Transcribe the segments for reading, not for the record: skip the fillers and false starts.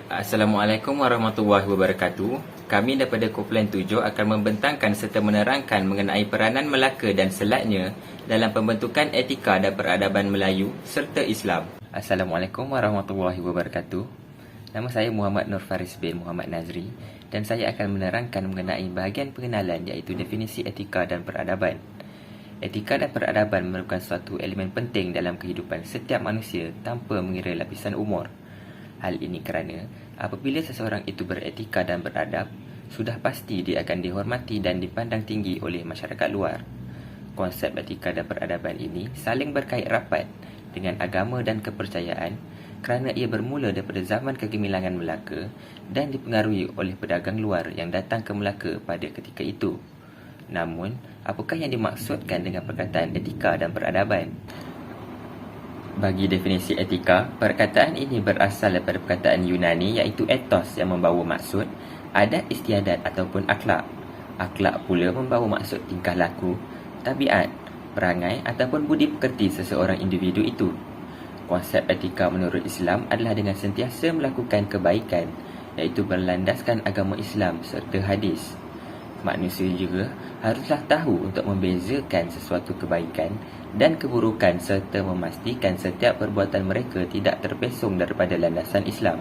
Assalamualaikum warahmatullahi wabarakatuh. Kami daripada Kumpulan 7 akan membentangkan serta menerangkan mengenai peranan Melaka dan Selatnya dalam pembentukan etika dan peradaban Melayu serta Islam. Assalamualaikum warahmatullahi wabarakatuh. Nama saya Muhammad Nur Faris bin Muhammad Nazri dan saya akan menerangkan mengenai bahagian pengenalan iaitu definisi etika dan peradaban. Etika dan peradaban merupakan suatu elemen penting dalam kehidupan setiap manusia tanpa mengira lapisan umur. Hal ini kerana apabila seseorang itu beretika dan beradab, sudah pasti dia akan dihormati dan dipandang tinggi oleh masyarakat luar. Konsep etika dan peradaban ini saling berkait rapat dengan agama dan kepercayaan kerana ia bermula daripada zaman kegemilangan Melaka dan dipengaruhi oleh pedagang luar yang datang ke Melaka pada ketika itu. Namun, apakah yang dimaksudkan dengan perkataan etika dan peradaban? Bagi definisi etika, perkataan ini berasal daripada perkataan Yunani iaitu ethos yang membawa maksud adat istiadat ataupun akhlak. Akhlak pula membawa maksud tingkah laku, tabiat, perangai ataupun budi pekerti seseorang individu itu. Konsep etika menurut Islam adalah dengan sentiasa melakukan kebaikan iaitu berlandaskan agama Islam serta hadis. Manusia juga haruslah tahu untuk membezakan sesuatu kebaikan dan keburukan serta memastikan setiap perbuatan mereka tidak terpesong daripada landasan Islam.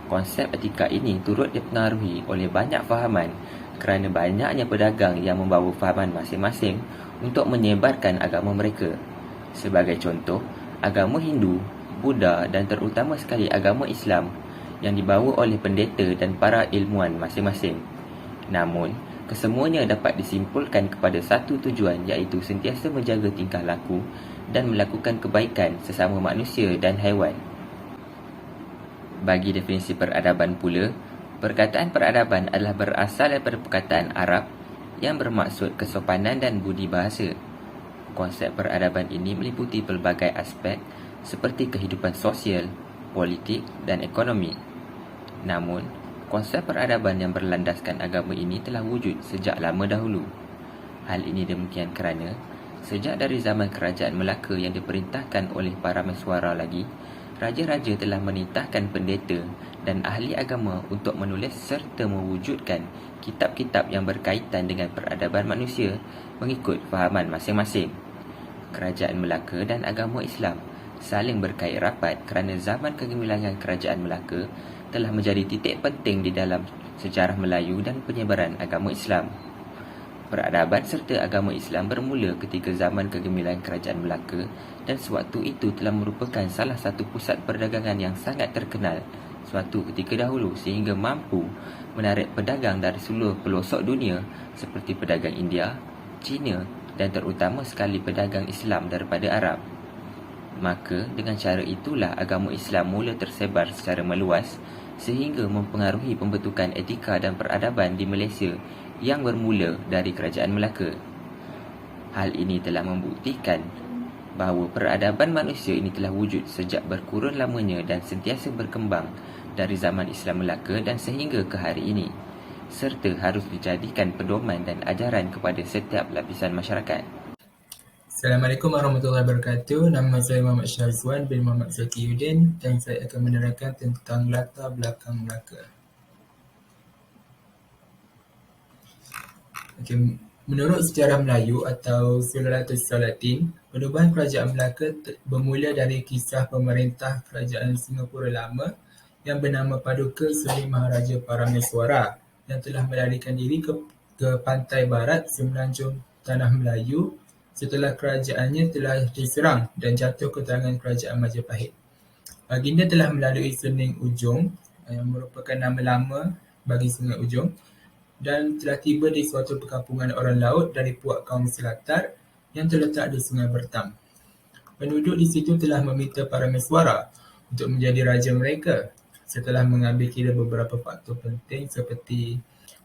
Konsep etika ini turut dipengaruhi oleh banyak fahaman kerana banyaknya pedagang yang membawa fahaman masing-masing untuk menyebarkan agama mereka. Sebagai contoh, agama Hindu, Buddha dan terutama sekali agama Islam yang dibawa oleh pendeta dan para ilmuwan masing-masing. Namun, kesemuanya dapat disimpulkan kepada satu tujuan iaitu sentiasa menjaga tingkah laku dan melakukan kebaikan sesama manusia dan haiwan. Bagi definisi peradaban pula, perkataan peradaban adalah berasal daripada perkataan Arab yang bermaksud kesopanan dan budi bahasa. Konsep peradaban ini meliputi pelbagai aspek seperti kehidupan sosial, politik dan ekonomi. Namun, konsep peradaban yang berlandaskan agama ini telah wujud sejak lama dahulu. Hal ini demikian kerana sejak dari zaman kerajaan Melaka yang diperintahkan oleh para mesuara lagi, raja-raja telah menitahkan pendeta dan ahli agama untuk menulis serta mewujudkan kitab-kitab yang berkaitan dengan peradaban manusia mengikut fahaman masing-masing. Kerajaan Melaka dan agama Islam saling berkait rapat kerana zaman kegemilangan kerajaan Melaka telah menjadi titik penting di dalam sejarah Melayu dan penyebaran agama Islam. Peradaban serta agama Islam bermula ketika zaman kegemilangan kerajaan Melaka dan sewaktu itu telah merupakan salah satu pusat perdagangan yang sangat terkenal suatu ketika dahulu sehingga mampu menarik pedagang dari seluruh pelosok dunia seperti pedagang India, China dan terutama sekali pedagang Islam daripada Arab. Maka dengan cara itulah agama Islam mula tersebar secara meluas sehingga mempengaruhi pembentukan etika dan peradaban di Malaysia yang bermula dari kerajaan Melaka. Hal ini telah membuktikan bahawa peradaban manusia ini telah wujud sejak berkurun lamanya dan sentiasa berkembang dari zaman Islam Melaka dan sehingga ke hari ini, serta harus dijadikan pedoman dan ajaran kepada setiap lapisan masyarakat. Assalamualaikum warahmatullahi wabarakatuh. Nama saya Muhammad Syahrizwan bin Muhammad Zakiyuddin dan saya akan menerangkan tentang latar belakang Melaka. Menurut sejarah Melayu atau Sulalatus Salatin, penubuhan kerajaan Melaka bermula dari kisah pemerintah kerajaan Singapura lama yang bernama Paduka Seri Maharaja Parameswara yang telah melarikan diri ke pantai barat semenanjung Tanah Melayu setelah kerajaannya telah diserang dan jatuh ke tangan kerajaan Majapahit. Baginda telah melalui Sening Ujong yang merupakan nama lama bagi Sungai Ujong dan telah tiba di suatu perkampungan orang laut dari puak kaum Selatar yang terletak di Sungai Bertam. Penduduk di situ telah meminta para Meswara untuk menjadi raja mereka setelah mengambil kira beberapa faktor penting seperti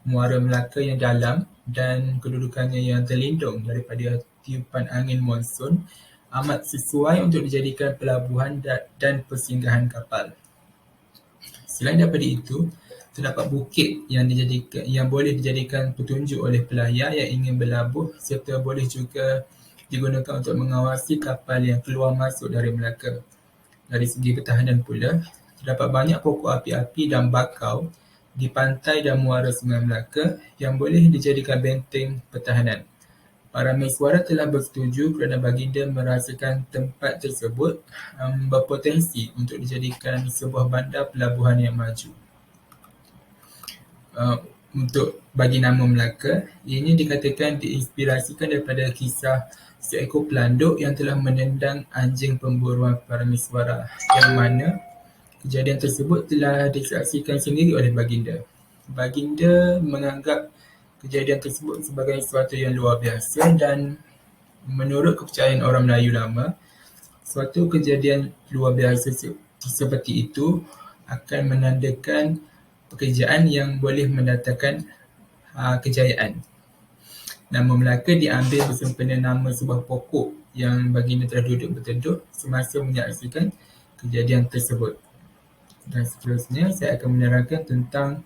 muara Melaka yang dalam dan kedudukannya yang terlindung daripada tiupan angin monsun amat sesuai untuk dijadikan pelabuhan dan persinggahan kapal. Selain daripada itu, terdapat bukit yang boleh dijadikan petunjuk oleh pelayar yang ingin berlabuh serta boleh juga digunakan untuk mengawasi kapal yang keluar masuk dari Melaka. Dari segi pertahanan pula, terdapat banyak pokok api-api dan bakau di pantai dan muara Sungai Melaka yang boleh dijadikan benteng pertahanan. Para mesyuarat telah bersetuju kerana baginda merasakan tempat tersebut berpotensi untuk dijadikan sebuah bandar pelabuhan yang maju. Untuk bagi nama Melaka, ianya dikatakan diinspirasikan daripada kisah seekor pelanduk yang telah menendang anjing pemburuan para mesyuarat, yang mana kejadian tersebut telah disaksikan sendiri oleh baginda. Baginda menganggap kejadian tersebut sebagai sesuatu yang luar biasa dan menurut kepercayaan orang Melayu lama, suatu kejadian luar biasa seperti itu akan menandakan pekerjaan yang boleh mendatangkan kejayaan. Nama Melaka diambil bersempena nama sebuah pokok yang baginda telah duduk berteduh semasa menyaksikan kejadian tersebut. Dan seterusnya, saya akan menerangkan tentang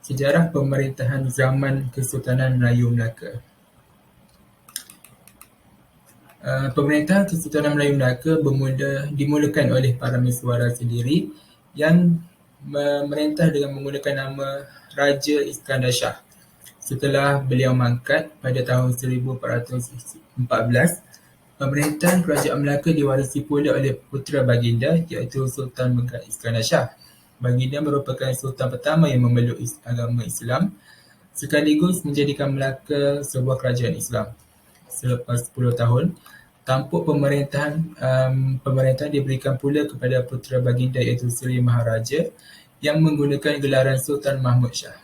sejarah pemerintahan zaman Kesultanan Melayu Melaka. Pemerintahan Kesultanan Melayu Melaka dimulakan oleh para mesyuarat sendiri yang memerintah dengan menggunakan nama Raja Iskandar Shah. Setelah beliau mangkat pada tahun 1414, pemerintahan Kerajaan Melaka diwarisi pula oleh putera baginda iaitu Sultan Megat Iskandar Shah. Baginda merupakan sultan pertama yang memeluk agama Islam sekaligus menjadikan Melaka sebuah kerajaan Islam. Selepas 10 tahun, tampuk pemerintahan diberikan pula kepada putera baginda iaitu Seri Maharaja yang menggunakan gelaran Sultan Mahmud Shah.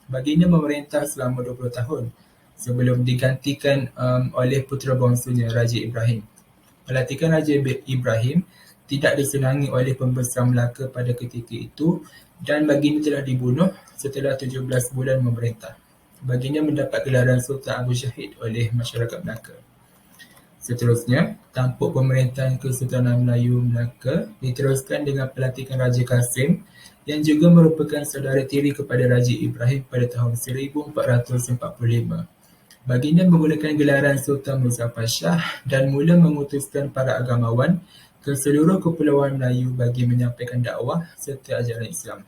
Baginda memerintah selama 20 tahun sebelum digantikan oleh putera bongsunya Raja Ibrahim. Pelantikan Raja Ibrahim tidak disenangi oleh pembesar Melaka pada ketika itu dan baginda telah dibunuh setelah 17 bulan memerintah. Baginda mendapat gelaran Sultan Abu Syahid oleh masyarakat Melaka. Seterusnya, tampuk pemerintahan Kesultanan Melayu Melaka diteruskan dengan pelantikan Raja Kasim yang juga merupakan saudara tiri kepada Raja Ibrahim pada tahun 1445. Baginda menggunakan gelaran Sultan Muzaffar Shah dan mula mengutuskan para agamawan ke seluruh kepulauan Melayu bagi menyampaikan dakwah serta ajaran Islam.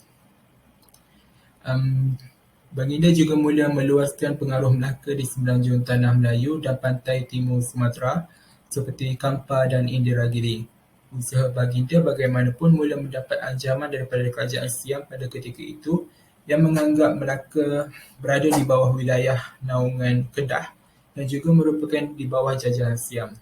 Baginda juga mula meluaskan pengaruh Melaka di semenanjung tanah Melayu dan pantai timur Sumatera seperti Kampar dan Indiragiri. Usaha baginda bagaimanapun mula mendapat ancaman daripada kerajaan Siam pada ketika itu yang menganggap Melaka berada di bawah wilayah naungan Kedah dan juga merupakan di bawah jajahan Siam.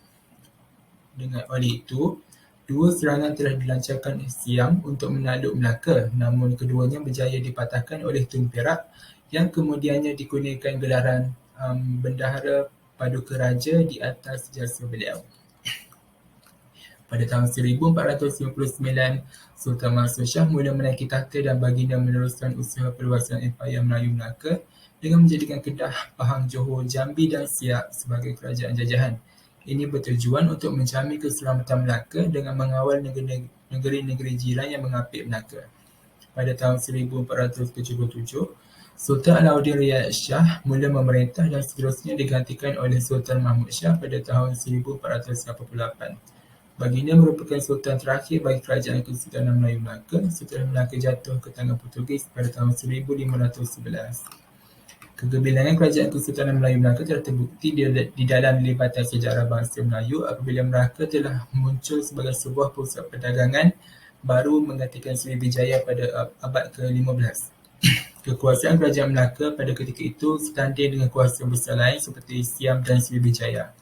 Oleh itu, 2 serangan telah dilancarkan Siam untuk menakluk Melaka, namun keduanya berjaya dipatahkan oleh Tun Perak yang kemudiannya dikurniakan gelaran Bendahara Paduka Raja di atas jasa beliau. Pada tahun 1459, Sultan Mansur Shah mula menaiki takhta dan baginda meneruskan usaha perluasan Empayar Melayu Melaka dengan menjadikan Kedah, Pahang, Johor, Jambi dan Siak sebagai kerajaan jajahan. Ini bertujuan untuk menjamin keselamatan Melaka dengan mengawal negeri-negeri jiran yang mengapit Melaka. Pada tahun 1477, Sultan Alauddin Riyad Shah mula memerintah dan seterusnya digantikan oleh Sultan Mahmud Shah pada tahun 1488. Baginda merupakan sultan terakhir bagi kerajaan Kesultanan Melayu Melaka setelah Melaka jatuh ke tangan Portugis pada tahun 1511. Kegemilangan kerajaan Kesultanan Melayu Melaka telah terbukti di dalam libatan sejarah bangsa Melayu apabila Melaka telah muncul sebagai sebuah pusat perdagangan baru menggantikan Sriwijaya pada abad ke-15. Kekuasaan kerajaan Melaka pada ketika itu setanding dengan kuasa besar lain seperti Siam dan Sriwijaya.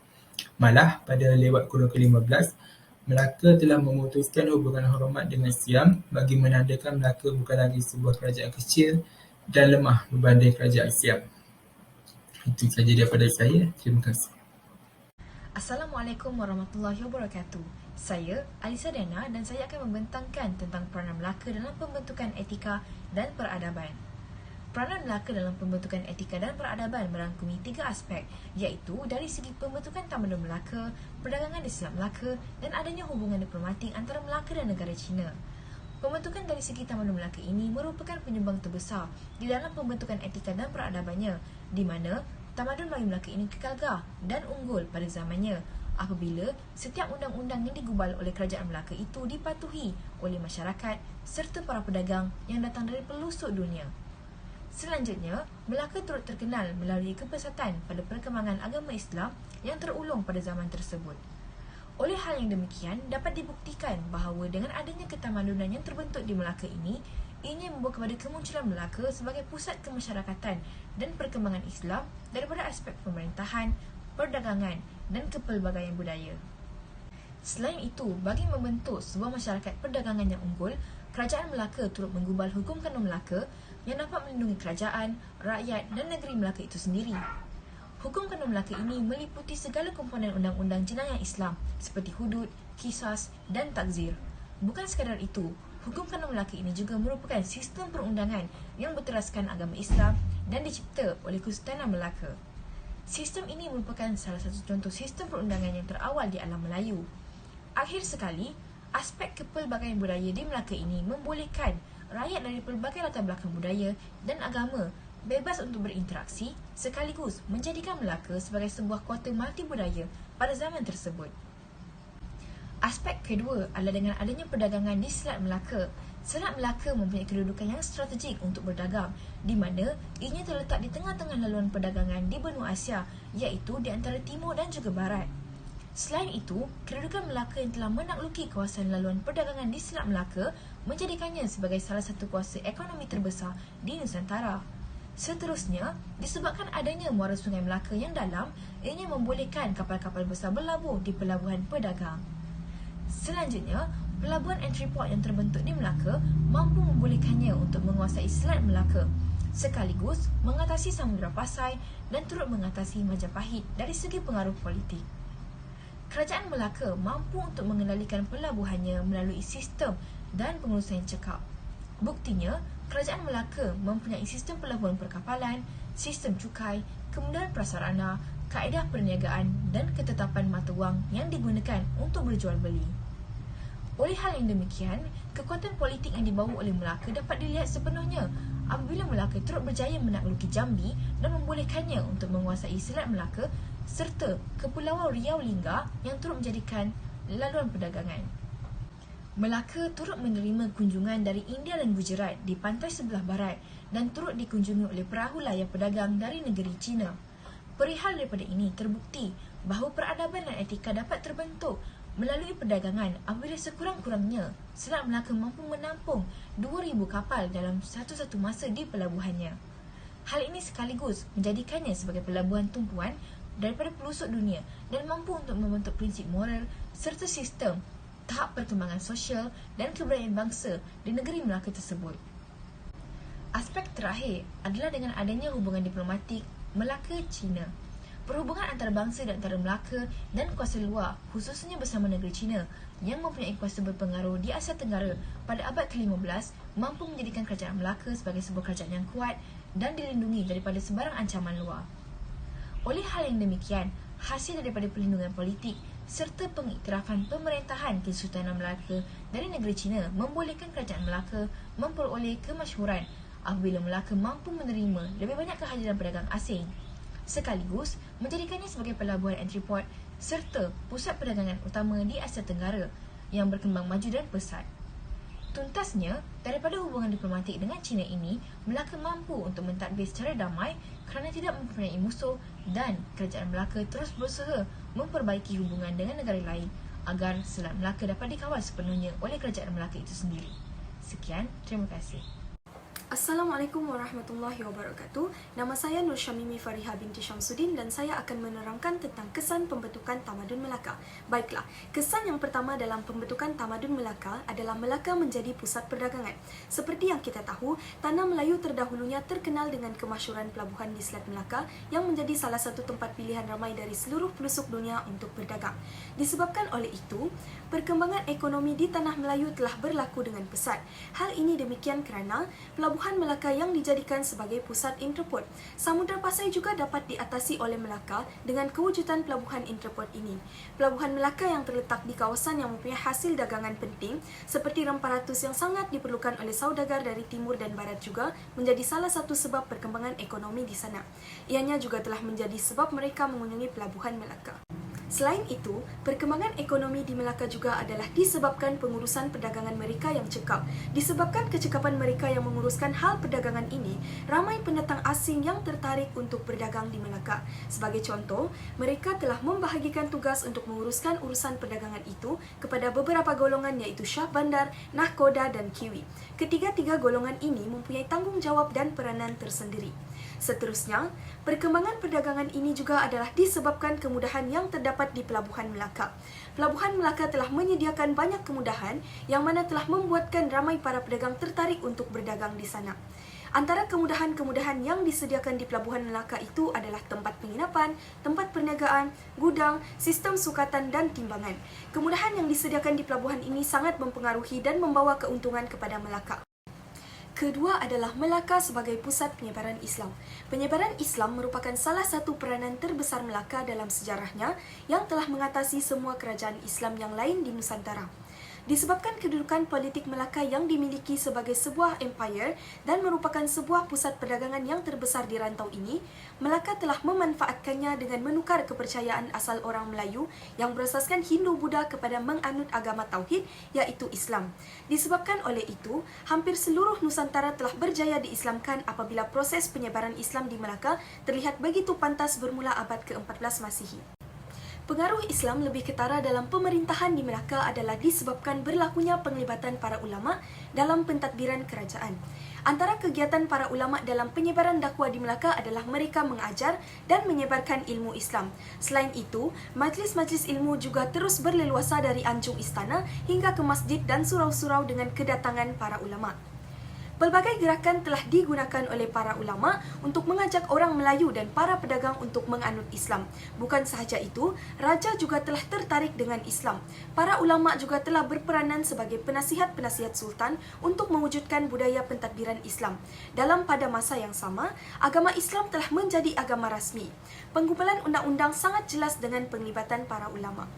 Malah, pada lewat kurun ke-15, Melaka telah memutuskan hubungan hormat dengan Siam bagi menandakan Melaka bukan lagi sebuah kerajaan kecil dan lemah berbanding kerajaan Siam. Itu sahaja daripada saya. Terima kasih. Assalamualaikum warahmatullahi wabarakatuh. Saya Alisa Dana dan saya akan membentangkan tentang peranan Melaka dalam pembentukan etika dan peradaban. Peranan Melaka dalam pembentukan etika dan peradaban merangkumi 3 aspek, iaitu dari segi pembentukan Tamadun Melaka, perdagangan di Selat Melaka dan adanya hubungan diplomatik antara Melaka dan negara China. Pembentukan dari segi Tamadun Melaka ini merupakan penyumbang terbesar di dalam pembentukan etika dan peradabannya, di mana Tamadun Melayu Melaka ini kekal gagah dan unggul pada zamannya. apabila setiap undang-undang yang digubal oleh Kerajaan Melaka itu dipatuhi oleh masyarakat serta para pedagang yang datang dari pelosok dunia. Selanjutnya, Melaka turut terkenal melalui kepesatan pada perkembangan agama Islam yang terulung pada zaman tersebut. Oleh hal yang demikian, dapat dibuktikan bahawa dengan adanya ketamadunan yang terbentuk di Melaka ini, ianya membawa kepada kemunculan Melaka sebagai pusat kemasyarakatan dan perkembangan Islam daripada aspek pemerintahan, perdagangan dan kepelbagaian budaya. Selain itu, bagi membentuk sebuah masyarakat perdagangan yang unggul, Kerajaan Melaka turut menggubal Hukum Kanun Melaka yang dapat melindungi kerajaan, rakyat dan negeri Melaka itu sendiri. Hukum Kanun Melaka ini meliputi segala komponen undang-undang jenayah Islam seperti hudud, qisas dan takzir. Bukan sekadar itu, Hukum Kanun Melaka ini juga merupakan sistem perundangan yang berteraskan agama Islam dan dicipta oleh Kesultanan Melaka. Sistem ini merupakan salah satu contoh sistem perundangan yang terawal di alam Melayu. Akhir sekali, aspek kepelbagaian budaya di Melaka ini membolehkan rakyat dari pelbagai latar belakang budaya dan agama bebas untuk berinteraksi sekaligus menjadikan Melaka sebagai sebuah kota multibudaya pada zaman tersebut. Aspek kedua adalah dengan adanya perdagangan di Selat Melaka. Selat Melaka mempunyai kedudukan yang strategik untuk berdagang, di mana ianya terletak di tengah-tengah laluan perdagangan di benua Asia, iaitu di antara timur dan juga barat. Selain itu, kedudukan Melaka yang telah menakluki kawasan laluan perdagangan di Selat Melaka menjadikannya sebagai salah satu kuasa ekonomi terbesar di Nusantara. Seterusnya, disebabkan adanya muara Sungai Melaka yang dalam, ianya membolehkan kapal-kapal besar berlabuh di pelabuhan pedagang. Selanjutnya, pelabuhan entry port yang terbentuk di Melaka mampu membolehkannya untuk menguasai Selat Melaka, sekaligus mengatasi Samudra Pasai dan turut mengatasi Majapahit dari segi pengaruh politik. Kerajaan Melaka mampu untuk mengendalikan pelabuhannya melalui sistem dan pengurusan yang cekap. Buktinya, Kerajaan Melaka mempunyai sistem pelabuhan perkapalan, sistem cukai, kemudahan prasarana, kaedah perniagaan dan ketetapan mata wang yang digunakan untuk berjual beli. Oleh hal yang demikian, kekuatan politik yang dibawa oleh Melaka dapat dilihat sepenuhnya apabila Melaka turut berjaya menaklukki Jambi dan membolehkannya untuk menguasai Selat Melaka serta Kepulauan Riau Lingga yang turut menjadikan laluan perdagangan. Melaka turut menerima kunjungan dari India dan Gujarat di pantai sebelah barat dan turut dikunjungi oleh perahu layar pedagang dari negeri China. Perihal daripada ini terbukti bahawa peradaban dan etika dapat terbentuk melalui perdagangan apabila sekurang-kurangnya Selat Melaka mampu menampung 2,000 kapal dalam satu-satu masa di pelabuhannya. Hal ini sekaligus menjadikannya sebagai pelabuhan tumpuan daripada pelosok dunia dan mampu untuk membentuk prinsip moral serta sistem tahap perkembangan sosial dan kebudayaan bangsa di negeri Melaka tersebut. Aspek terakhir adalah dengan adanya hubungan diplomatik Melaka-China. Perhubungan antarabangsa di antara Melaka dan kuasa luar, khususnya bersama negeri China yang mempunyai kuasa berpengaruh di Asia Tenggara pada abad ke-15 mampu menjadikan kerajaan Melaka sebagai sebuah kerajaan yang kuat dan dilindungi daripada sebarang ancaman luar. Oleh hal yang demikian, hasil daripada perlindungan politik serta pengiktirafan pemerintahan Kesultanan Melaka dari negeri China membolehkan kerajaan Melaka memperoleh kemasyhuran apabila Melaka mampu menerima lebih banyak kehadiran pedagang asing, sekaligus menjadikannya sebagai pelabuhan entry port serta pusat perdagangan utama di Asia Tenggara yang berkembang maju dan pesat. Tuntasnya, daripada hubungan diplomatik dengan China ini, Melaka mampu untuk mentadbir secara damai kerana tidak mempunyai musuh dan kerajaan Melaka terus berusaha memperbaiki hubungan dengan negara lain agar Selat Melaka dapat dikawal sepenuhnya oleh kerajaan Melaka itu sendiri. Sekian, terima kasih. Assalamualaikum warahmatullahi wabarakatuh. Nama saya Nur Syamimi Fariha binti Syamsuddin dan saya akan menerangkan tentang kesan pembentukan Tamadun Melaka. Baiklah, kesan yang pertama dalam pembentukan Tamadun Melaka adalah Melaka menjadi pusat perdagangan. Seperti yang kita tahu, tanah Melayu terdahulunya terkenal dengan kemasyhuran pelabuhan di Selat Melaka yang menjadi salah satu tempat pilihan ramai dari seluruh pelosok dunia untuk berdagang. Disebabkan oleh itu, perkembangan ekonomi di tanah Melayu telah berlaku dengan pesat. Hal ini demikian kerana Pelabuhan Melaka yang dijadikan sebagai pusat interport. Samudra Pasai juga dapat diatasi oleh Melaka dengan kewujudan pelabuhan interport ini. Pelabuhan Melaka yang terletak di kawasan yang mempunyai hasil dagangan penting seperti rempah ratus yang sangat diperlukan oleh saudagar dari timur dan barat juga menjadi salah satu sebab perkembangan ekonomi di sana. Ianya juga telah menjadi sebab mereka mengunjungi Pelabuhan Melaka. Selain itu, perkembangan ekonomi di Melaka juga adalah disebabkan pengurusan perdagangan mereka yang cekap. Disebabkan kecekapan mereka yang menguruskan hal perdagangan ini, ramai pendatang asing yang tertarik untuk berdagang di Melaka. Sebagai contoh, mereka telah membahagikan tugas untuk menguruskan urusan perdagangan itu kepada beberapa golongan iaitu Syah Bandar, Nahkoda dan Kiwi. Ketiga-tiga golongan ini mempunyai tanggungjawab dan peranan tersendiri. Seterusnya, perkembangan perdagangan ini juga adalah disebabkan kemudahan yang terdapat di Pelabuhan Melaka. Pelabuhan Melaka telah menyediakan banyak kemudahan yang mana telah membuatkan ramai para pedagang tertarik untuk berdagang di sana. Antara kemudahan-kemudahan yang disediakan di Pelabuhan Melaka itu adalah tempat penginapan, tempat perniagaan, gudang, sistem sukatan dan timbangan. Kemudahan yang disediakan di pelabuhan ini sangat mempengaruhi dan membawa keuntungan kepada Melaka. Kedua adalah Melaka sebagai pusat penyebaran Islam. Penyebaran Islam merupakan salah satu peranan terbesar Melaka dalam sejarahnya yang telah mengatasi semua kerajaan Islam yang lain di Nusantara. Disebabkan kedudukan politik Melaka yang dimiliki sebagai sebuah empire dan merupakan sebuah pusat perdagangan yang terbesar di rantau ini, Melaka telah memanfaatkannya dengan menukar kepercayaan asal orang Melayu yang berasaskan Hindu-Buddha kepada menganut agama Tauhid, iaitu Islam. Disebabkan oleh itu, hampir seluruh Nusantara telah berjaya diislamkan apabila proses penyebaran Islam di Melaka terlihat begitu pantas bermula abad ke-14 Masihi. Pengaruh Islam lebih ketara dalam pemerintahan di Melaka adalah disebabkan berlakunya penglibatan para ulama dalam pentadbiran kerajaan. Antara kegiatan para ulama dalam penyebaran dakwah di Melaka adalah mereka mengajar dan menyebarkan ilmu Islam. Selain itu, majlis-majlis ilmu juga terus berleluasa dari anjung istana hingga ke masjid dan surau-surau dengan kedatangan para ulama. Pelbagai gerakan telah digunakan oleh para ulama untuk mengajak orang Melayu dan para pedagang untuk menganut Islam. Bukan sahaja itu, raja juga telah tertarik dengan Islam. Para ulama juga telah berperanan sebagai penasihat-penasihat sultan untuk mewujudkan budaya pentadbiran Islam. Pada masa yang sama, agama Islam telah menjadi agama rasmi. Penggumpalan undang-undang sangat jelas dengan penglibatan para ulama.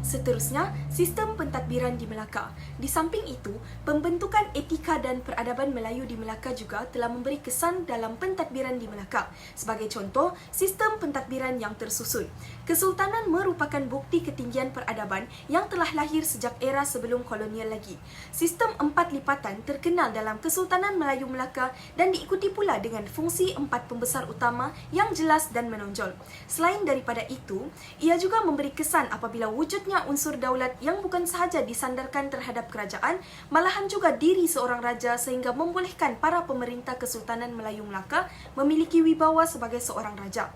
Seterusnya, sistem pentadbiran di Melaka. Di samping itu, pembentukan etika dan peradaban Melayu di Melaka juga telah memberi kesan dalam pentadbiran di Melaka. Sebagai contoh, sistem pentadbiran yang tersusun. Kesultanan merupakan bukti ketinggian peradaban yang telah lahir sejak era sebelum kolonial lagi. Sistem 4 lipatan terkenal dalam Kesultanan Melayu Melaka dan diikuti pula dengan fungsi 4 pembesar utama yang jelas dan menonjol. Selain daripada itu, ia juga memberi kesan apabila wujudnya unsur daulat yang bukan sahaja disandarkan terhadap kerajaan, malahan juga diri seorang raja sehingga membolehkan para pemerintah Kesultanan Melayu Melaka memiliki wibawa sebagai seorang raja.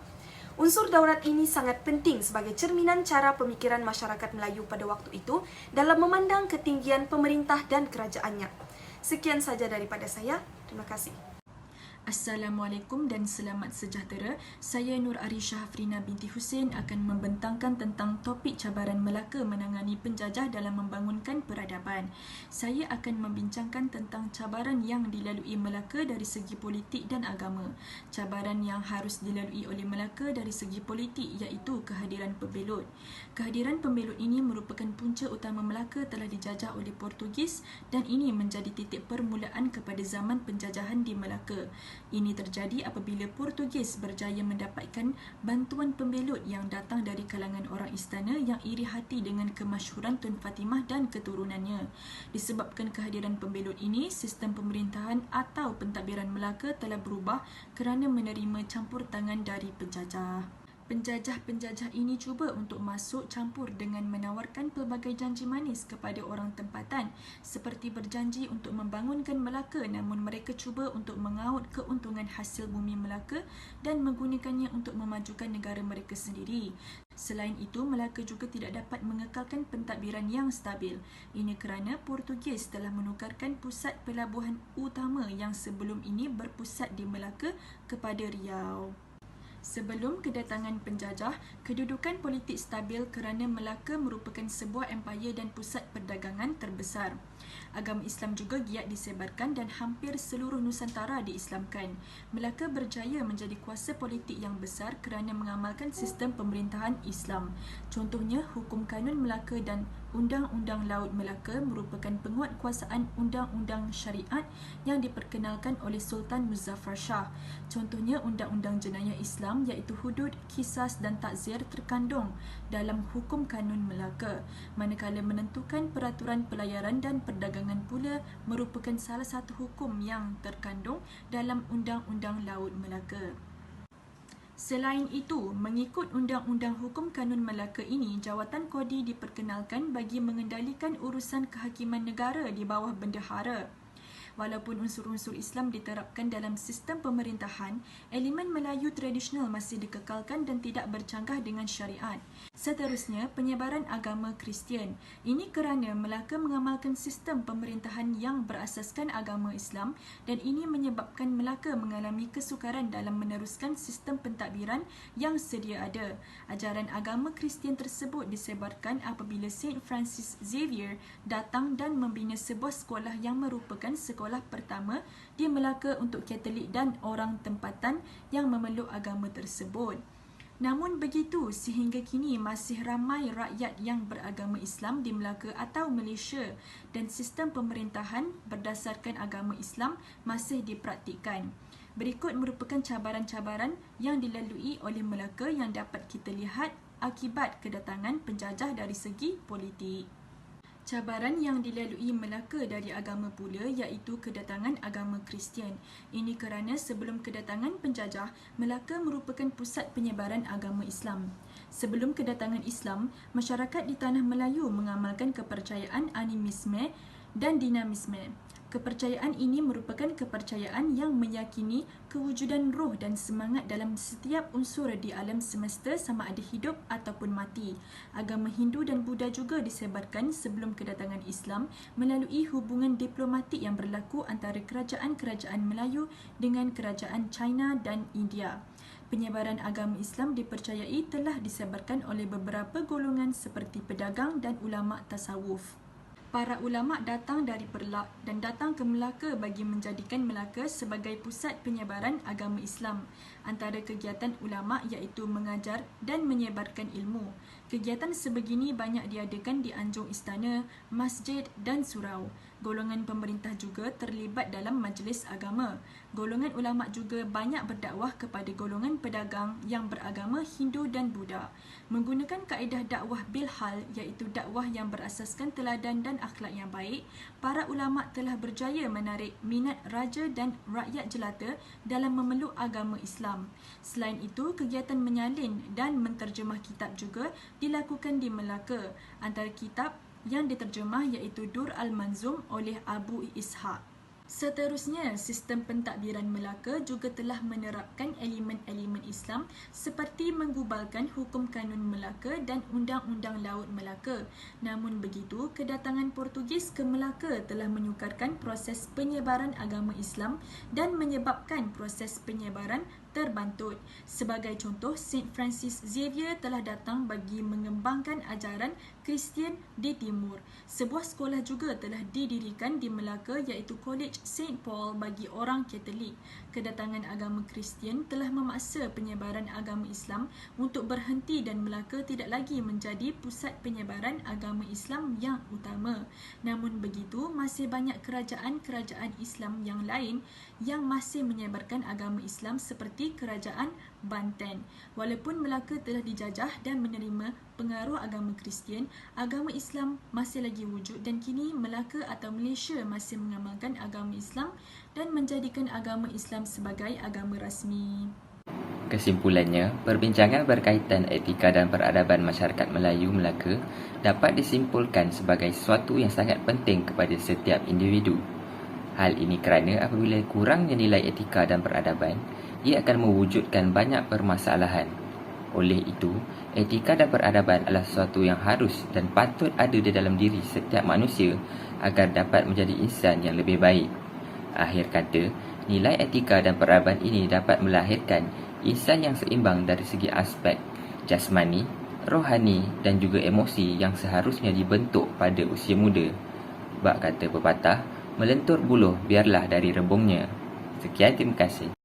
Unsur daulat ini sangat penting sebagai cerminan cara pemikiran masyarakat Melayu pada waktu itu dalam memandang ketinggian pemerintah dan kerajaannya. Sekian saja daripada saya. Terima kasih. Assalamualaikum dan selamat sejahtera. Saya Nur Arisha Hafrina binti Hussein akan membentangkan tentang topik cabaran Melaka menangani penjajah dalam membangunkan peradaban. Saya akan membincangkan tentang cabaran yang dilalui Melaka dari segi politik dan agama. Cabaran yang harus dilalui oleh Melaka dari segi politik iaitu kehadiran pembelut. Kehadiran pembelut ini merupakan punca utama Melaka telah dijajah oleh Portugis dan ini menjadi titik permulaan kepada zaman penjajahan di Melaka. Ini terjadi apabila Portugis berjaya mendapatkan bantuan pembelut yang datang dari kalangan orang istana yang iri hati dengan kemasyhuran Tun Fatimah dan keturunannya. Disebabkan kehadiran pembelut ini, sistem pemerintahan atau pentadbiran Melaka telah berubah kerana menerima campur tangan dari penjajah. Penjajah-penjajah ini cuba untuk masuk campur dengan menawarkan pelbagai janji manis kepada orang tempatan seperti berjanji untuk membangunkan Melaka, namun mereka cuba untuk mengaut keuntungan hasil bumi Melaka dan menggunakannya untuk memajukan negara mereka sendiri. Selain itu, Melaka juga tidak dapat mengekalkan pentadbiran yang stabil. Ini kerana Portugis telah menukarkan pusat pelabuhan utama yang sebelum ini berpusat di Melaka kepada Riau. Sebelum kedatangan penjajah, kedudukan politik stabil kerana Melaka merupakan sebuah empayar dan pusat perdagangan terbesar. Agama Islam juga giat disebarkan dan hampir seluruh Nusantara diislamkan. Melaka berjaya menjadi kuasa politik yang besar kerana mengamalkan sistem pemerintahan Islam. Contohnya, hukum kanun Melaka dan Undang-Undang Laut Melaka merupakan penguatkuasaan undang-undang syariat yang diperkenalkan oleh Sultan Muzaffar Shah. Contohnya Undang-Undang Jenayah Islam iaitu hudud, kisas dan takzir terkandung dalam hukum kanun Melaka. Manakala menentukan peraturan pelayaran dan perdagangan pula merupakan salah satu hukum yang terkandung dalam Undang-Undang Laut Melaka. Selain itu, mengikut Undang-Undang Hukum Kanun Melaka ini, Jawatan Kodi diperkenalkan bagi mengendalikan urusan kehakiman negara di bawah bendahara. Walaupun unsur-unsur Islam diterapkan dalam sistem pemerintahan, elemen Melayu tradisional masih dikekalkan dan tidak bercanggah dengan syariat. Seterusnya, penyebaran agama Kristian. Ini kerana Melaka mengamalkan sistem pemerintahan yang berasaskan agama Islam dan ini menyebabkan Melaka mengalami kesukaran dalam meneruskan sistem pentadbiran yang sedia ada. Ajaran agama Kristian tersebut disebarkan apabila Saint Francis Xavier datang dan membina sebuah sekolah yang merupakan sekolah pertama di Melaka untuk Katolik dan orang tempatan yang memeluk agama tersebut. Namun begitu, sehingga kini masih ramai rakyat yang beragama Islam di Melaka atau Malaysia dan sistem pemerintahan berdasarkan agama Islam masih dipraktikkan. Berikut merupakan cabaran-cabaran yang dilalui oleh Melaka yang dapat kita lihat akibat kedatangan penjajah dari segi politik. Cabaran yang dilalui Melaka dari agama pula iaitu kedatangan agama Kristian. Ini kerana sebelum kedatangan penjajah, Melaka merupakan pusat penyebaran agama Islam. Sebelum kedatangan Islam, masyarakat di tanah Melayu mengamalkan kepercayaan animisme dan dinamisme. Kepercayaan ini merupakan kepercayaan yang meyakini kewujudan roh dan semangat dalam setiap unsur di alam semesta sama ada hidup ataupun mati. Agama Hindu dan Buddha juga disebarkan sebelum kedatangan Islam melalui hubungan diplomatik yang berlaku antara kerajaan-kerajaan Melayu dengan kerajaan China dan India. Penyebaran agama Islam dipercayai telah disebarkan oleh beberapa golongan seperti pedagang dan ulama tasawuf. Para ulama datang dari Perlak dan datang ke Melaka bagi menjadikan Melaka sebagai pusat penyebaran agama Islam. Antara kegiatan ulama iaitu mengajar dan menyebarkan ilmu. Kegiatan sebegini banyak diadakan di anjung istana, masjid dan surau. Golongan pemerintah juga terlibat dalam majlis agama. Golongan ulama juga banyak berdakwah kepada golongan pedagang yang beragama Hindu dan Buddha. Menggunakan kaedah dakwah bilhal iaitu dakwah yang berasaskan teladan dan akhlak yang baik, para ulama telah berjaya menarik minat raja dan rakyat jelata dalam memeluk agama Islam. Selain itu, kegiatan menyalin dan menterjemah kitab juga dilakukan di Melaka. Antara kitab yang diterjemah iaitu Dur Al-Manzum oleh Abu Ishaq. Seterusnya, sistem pentadbiran Melaka juga telah menerapkan elemen-elemen Islam seperti menggubalkan hukum kanun Melaka dan Undang-Undang Laut Melaka. Namun begitu, kedatangan Portugis ke Melaka telah menyukarkan proses penyebaran agama Islam dan menyebabkan proses penyebaran terbantut. Sebagai contoh, Saint Francis Xavier telah datang bagi mengembangkan ajaran Kristian di Timur. Sebuah sekolah juga telah didirikan di Melaka iaitu College St. Paul bagi orang Katolik. Kedatangan agama Kristian telah memaksa penyebaran agama Islam untuk berhenti dan Melaka tidak lagi menjadi pusat penyebaran agama Islam yang utama. Namun begitu, masih banyak kerajaan-kerajaan Islam yang lain yang masih menyebarkan agama Islam seperti Kerajaan Banten. Walaupun Melaka telah dijajah dan menerima pengaruh agama Kristian, agama Islam masih lagi wujud dan kini Melaka atau Malaysia masih mengamalkan agama Islam dan menjadikan agama Islam sebagai agama rasmi. Kesimpulannya, perbincangan berkaitan etika dan peradaban masyarakat Melayu Melaka dapat disimpulkan sebagai sesuatu yang sangat penting kepada setiap individu. Hal ini kerana apabila kurangnya nilai etika dan peradaban, ia akan mewujudkan banyak permasalahan. Oleh itu, etika dan peradaban adalah sesuatu yang harus dan patut ada di dalam diri setiap manusia agar dapat menjadi insan yang lebih baik. Akhir kata, nilai etika dan peradaban ini dapat melahirkan insan yang seimbang dari segi aspek jasmani, rohani dan juga emosi yang seharusnya dibentuk pada usia muda. Bak kata pepatah, melentur buluh biarlah dari rebungnya. Sekian, terima kasih.